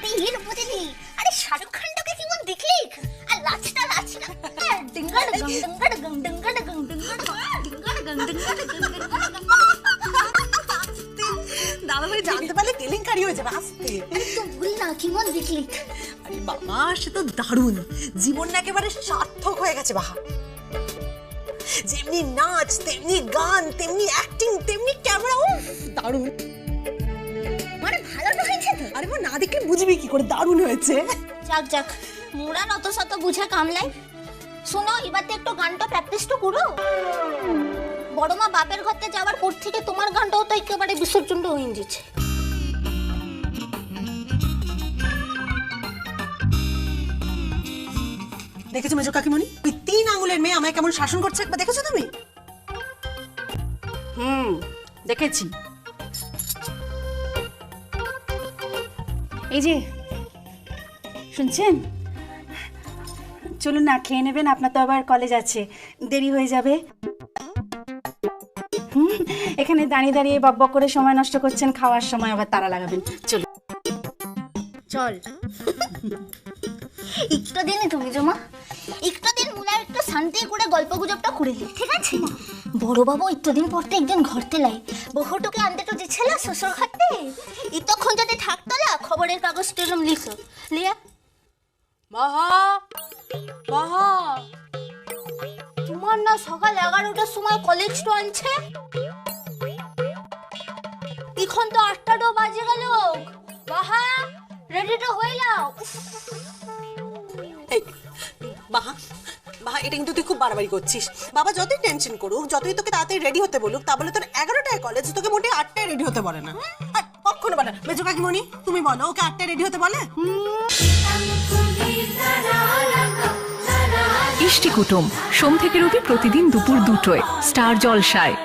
আরে এর বুঝলি, আরে শাহরুখ খানটাকে কেমন দেখলি? আর লাচটা ডিঙ্গার গং ডিঙ্গার গং ডিঙ্গার গং ডিঙ্গার গং ডিঙ্গার গং ডিঙ্গার গং। দাদা ভাই জানতে পারলে কেলেঙ্কারি হয়ে যাবে আস্তে। আরে তো ভুল না, কেমন দেখলি? আরে বাবা সে তো দারুণ, জীবনটা একেবারে সার্থক হয়ে গেছে বাহা। যেমনি নাচ, তেমনি গান, তেমনি অ্যাক্টিং, তেমনি ক্যামেরা, ও দারুণ। মানে ভালো তো হয়েছে তো? আরে মা না দেখলে বুঝবি কি করে দারুণ হয়েছে। যাক যাক, মোরা নত শত বুঝা কামলাই। শোনো, এবার তো একটু গানটা প্র্যাকটিস তো করো। বড় মা বাপের ঘরতে যাওয়ার পর থেকে তোমার গানটাও তো একেবারে বিসর্জন হয়ে যাচ্ছে। দেখেছো মেজো কাকিমণি, ওই 3 আঙ্গুলের মেয়ে আমায় কেমন শাসন করছে একবার দেখেছো তুমি? দেখেছি। এই যে শুনছেন, চলুন না খেয়ে নেবেন, আপনার তো আবার কলেজ আছে, দেরি হয়ে যাবে। এখানে দাঁড়িয়ে দাঁড়িয়ে বকবক করে সময় নষ্ট করছেন, খাওয়ার সময় আবার তারা লাগাবেন। চলুন চল। একটু দিনে তুমি জমা, একটু দিন মুলা একটু শান্তি করে গল্প গুজবটা করে নি, ঠিক আছে? বড় বাবু একটু দিন পর তো একদিন ঘরতে লাই, বহুটুকে আনতে তো দিচ্ছে না শ্বশুর খাতে। এতক্ষণ যদি থাকতো না, খবরের কাগজ টেলম লিখো লিয়া। বাহা বাহা, তোমার না সকাল 11টার সময় কলেজ তো আনছে, এখন তো 8টা বাজে গেল। বাহা রেডি তো হয়ে যাও। এই বাহা বাহা, এটা কিন্তু তুই খুব বাড়াবাড়ি করছিস। বাবা যতই টেনশন করুক, যতই তোকে তাড়াতাড়ি রেডি হতে বলুক, তা বলে তোর 11টায় কলেজ, তোকে মোটে 8টায় রেডি হতে বলে না। আর কখনো বলে না। মেজো কাকিমণি তুমি বলো, ওকে 8টায় রেডি হতে বলে? ইষ্টি কুটুম সোম থেকে রবি প্রতিদিন দুপুর 2টোয় স্টার জলসায়।